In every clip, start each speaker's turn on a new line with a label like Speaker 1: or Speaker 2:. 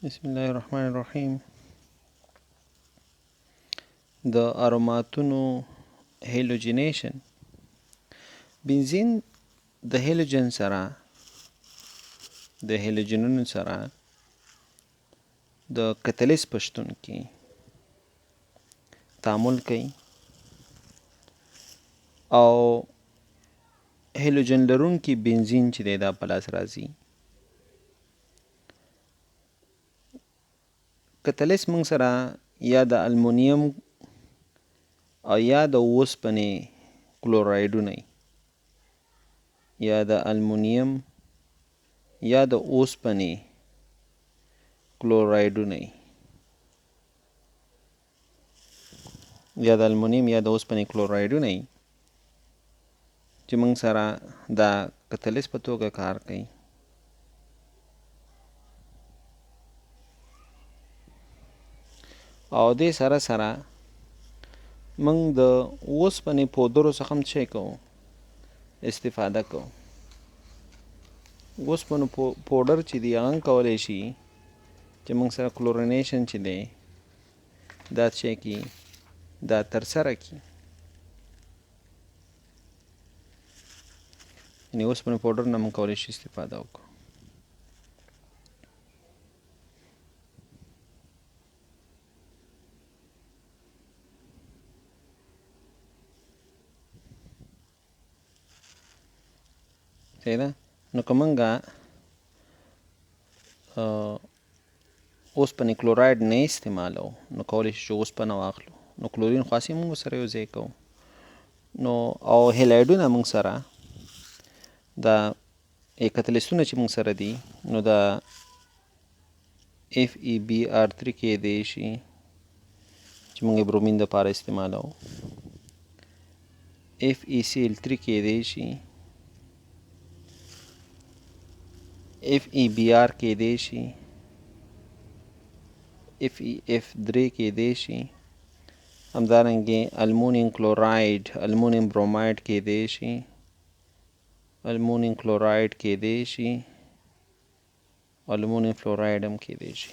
Speaker 1: بسم الله الرحمن الرحیم. د اروماتونو هلوجنیشن بنزین د هلوجن سره د هلوجنونو سره د کتلیس په شتون کې تعامل کوي او هلوجن لرونکي بنزین چې دی دا په لاس راځي. کتلیس موږ سره یا د المونیم او یا د اوسپنې کلورایډونه یا د المونیم یا د اوسپنې کلورایډونه یا د المونیم یا د اوسپنې کلورایډونه چې موږ سره دا کتلیس په توګه کار کوي. او دې سره سره موږ د اوسپنې پودرو څخه هم څه کوو؟ استفاده کوو. اوسپنو پودر چې دی هغه کولی شي چې موږ سره کلورینیشن چې دی دا څه کی دا ترسره کی. یعنې اوسپنې پودر نه موږ کولی شي استفاده وکړو. صحیح ده؟ نو که موږ اوسپنې کلورایډ نه استعمالو نو کولی شو چې اوسپنه واخلو، نو کلورین خو هسې موږ سره یو ځای کوو. نو او هلایډونه موږ سره دا کتلیسونه چې موږ سره دي نو دا FeBr3 کېدی شي چې موږ برومین دپاره استعمالوو، FeCl3 کېدی شي، FeBr کېدی شي، FeF3 کېدی شي، همدارنګې المونیم کلورایډ، المونیم برومایډ کېدی شي، المونیم کلورایډ کېدی شي، المونیم فلورایډ هم کېدی شي.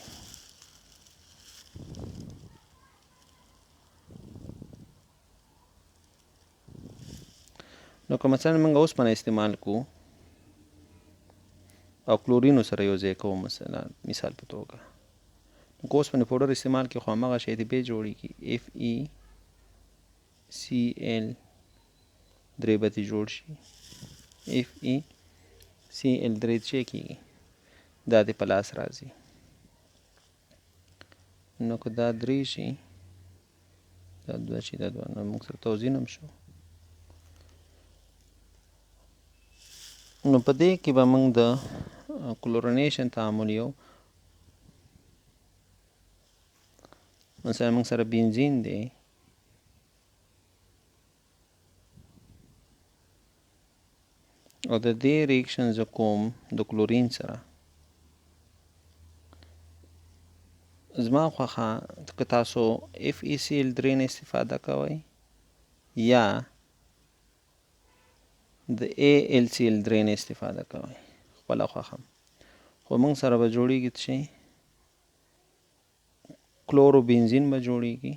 Speaker 1: نو که مثلا موږ اوسپنه استعمال کوو او کلورینو سره یو ځای کوو، مثلا مثال په توګه نو که اوسپنې پوډر استعمال کړي خو همغه شی دی بیا جوړېږي، FeCl درې به ترې جوړ شي، FeCl درې څه کېږي دا دې په لاس راځي. نو که دا درې شي دا دوه شي دا دوه، نو موږ سره توزین هم شو. نو په دې کې به موږ د کلورینیشن تعامل یو مثلا موږ سره بنزین دی او د دې ریاکشن زه کوم د کلورین سره، زما خوښه که تاسو FeCl3 نه استفاده کوئ یا د AlCl3 نه استفاده کوئ، خپله خوښه. خو موږ سره به جوړېږي چې کلورو بنزین به جوړېږي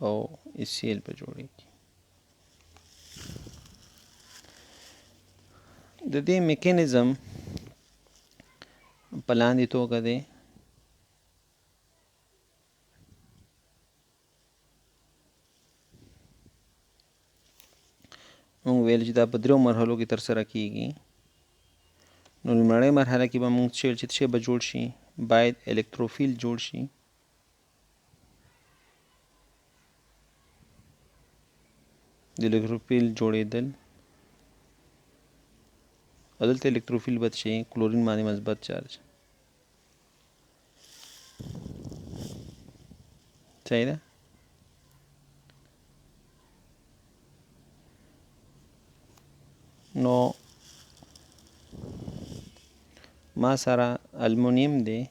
Speaker 1: او HCl به جوړېږي. د دې میکانیزم په لاندې توګه دی. موږ ویل چې دا په دریو مرحلو کې ترسره کیږي. نو لومړۍ مرحله کې به موږ چې څه به جوړ شي، باید الکتروفیل جوړ شي. د الکتروفیل جوړېدل او دلته الکتروفیل بد شي کلورین باندې مثبت چارج. صحیح ده؟ نو ما سره المونیم دی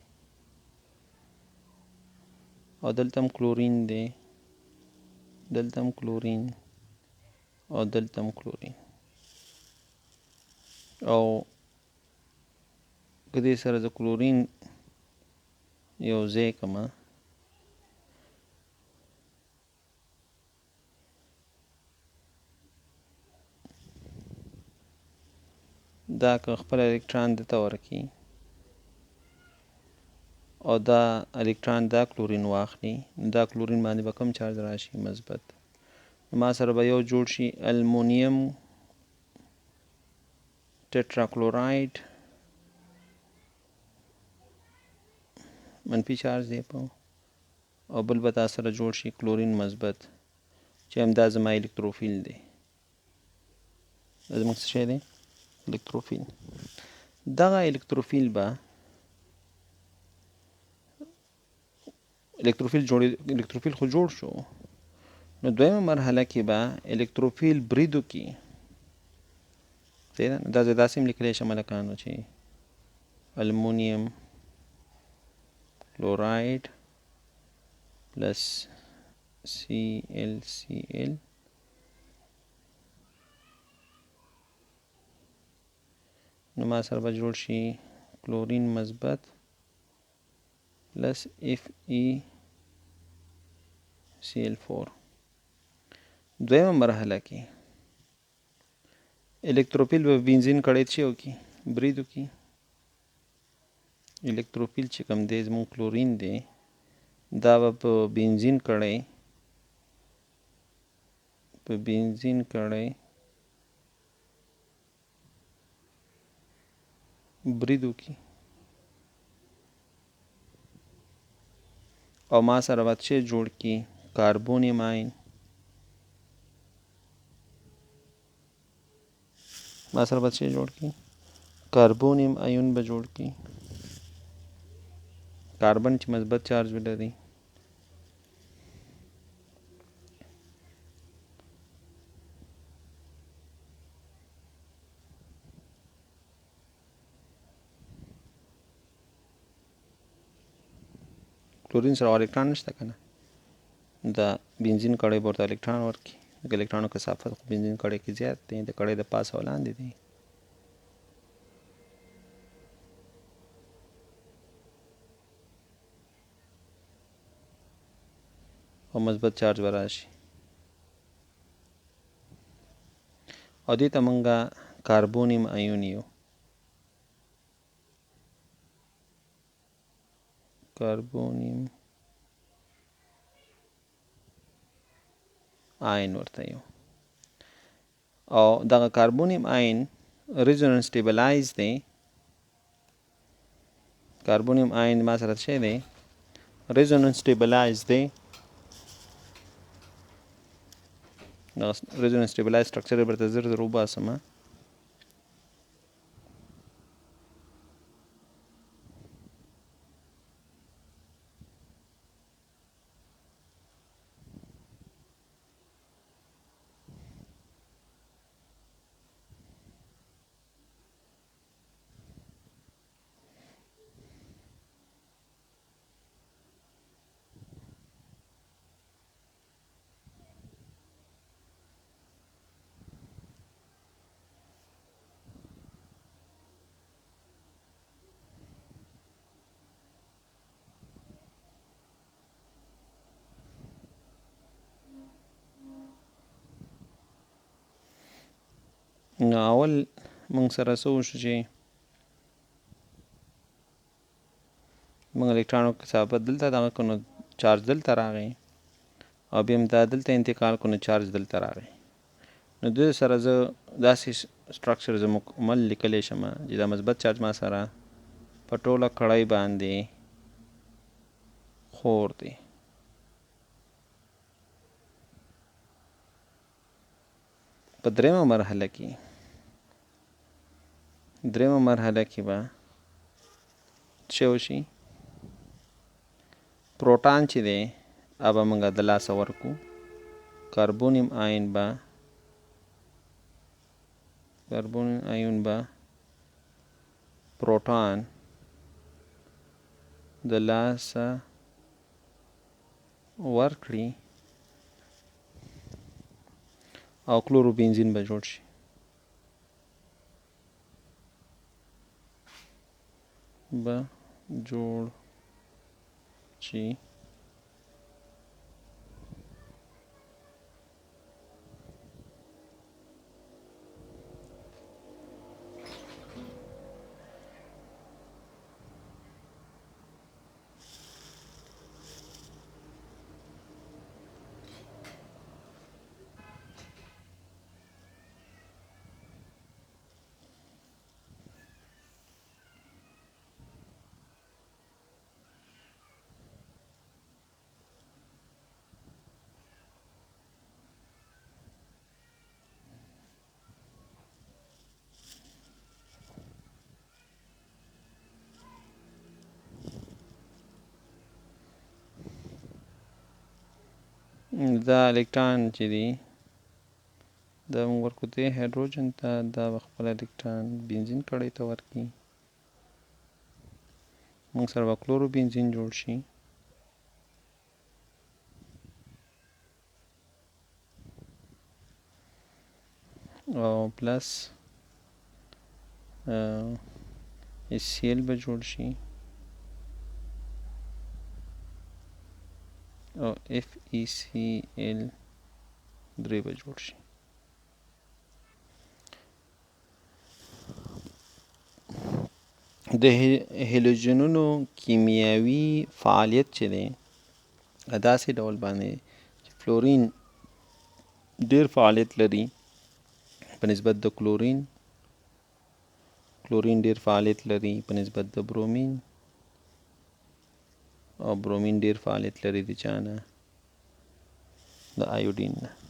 Speaker 1: او دلته هم کلورین دی، دلته هم کلورین او دلته هم کلورین. او که دې سره د کلورین یو ځای کړم دا که خپل الکترون دته ورکړي او دا الکترون دا کلورین واخلي نو دا کلورین باندې به کوم چارج راشي مثبت ما سره به یو جوړ شي المونیم ټیټراکلوراید منفي چارج دی په او بل به تا سره جوړ شي کلورین مثبت چې همدا زما الکتروفیل دی دا زموږ څه شی دی الکتروفیل دغه الکتروفیل به الکتروفیل خو جوړ شو نو دویمه مرحله کې به الکتروفیل برید وکړي دا زه داسې هم لیکلی شم هلکانو چې المونیم کلوراید پلس ClCl نو ما سره به جوړ شي کلورین مثبت پلس FeCl4 دویمه مرحله کې الکتروفیل به بنزین کړی چې وکړي برید وکړي الکتروفیل چې کوم دی زموږ کلورین دی دا به په بنزین کړی برید وکړي او ما سره به څه جوړ کړي کاربونیم آین ما سره به څه جوړ کړي کاربونیم آیون به جوړ کړي کاربن چې مثبت چارج ولري کلورین سره الکترون نشته که نه دا بنزین کړی به ورته الکترون ورکړي د الکترونو کثافت خو بنزین کړی کې زیات دی د کړی د پاسه او لاندې دی او مثبت چارج به راشي او دې ته مونږه کاربونیم آیون یو کاربونیم آین ورته یو او دغه کاربونیم آین ریزونانس سټیبلایز دی کاربونیم آین ما سره څه دی ریزونانس سټیبلایز دی دغه ریزونانس سټیبلایز سټرکچر به درته زر زر وباسم نو اول مونږ سره څه وشو چې مونږ الکترونو کثافت دلته دغه کړو نو چارج دلته راغی او بیا هم دا دلته انتقال کړو نو چارج دلته راغی نو دوی سره زه داسې سټرکچر زه مکمل لیکلی شم چې دا مثبت چارج ما سره په ټوله کړۍ باندې خور دی په دریمه مرحله کې به څه وشي پروټان چې دی هغه موږ د لاسه ورکو کاربونیم آیون به پروټان د لاسه ورکړي او کلوروبنزین به جوړ شي به جوړ شي. دا الکترون چې دی دا موږ ورکوتی هایدروجن ته، دا به خپل الکترون بنزین کړی ته ورکړي، موږ سره به کلورو بنزین جوړ شي. او پلس HCl به جوړ شي او FeCl 3 به جوړ شي. د هلوجنونو کیمیاوي فعالیت چې دی داسې ډول باندې چې فلورین ډیر فعالیت لري په نسبت د کلورین، کلورین ډیر فعالیت لري په نسبت د برومین، او برومین ډیر فعالیت لري د چا نه؟ د آیوډین نه.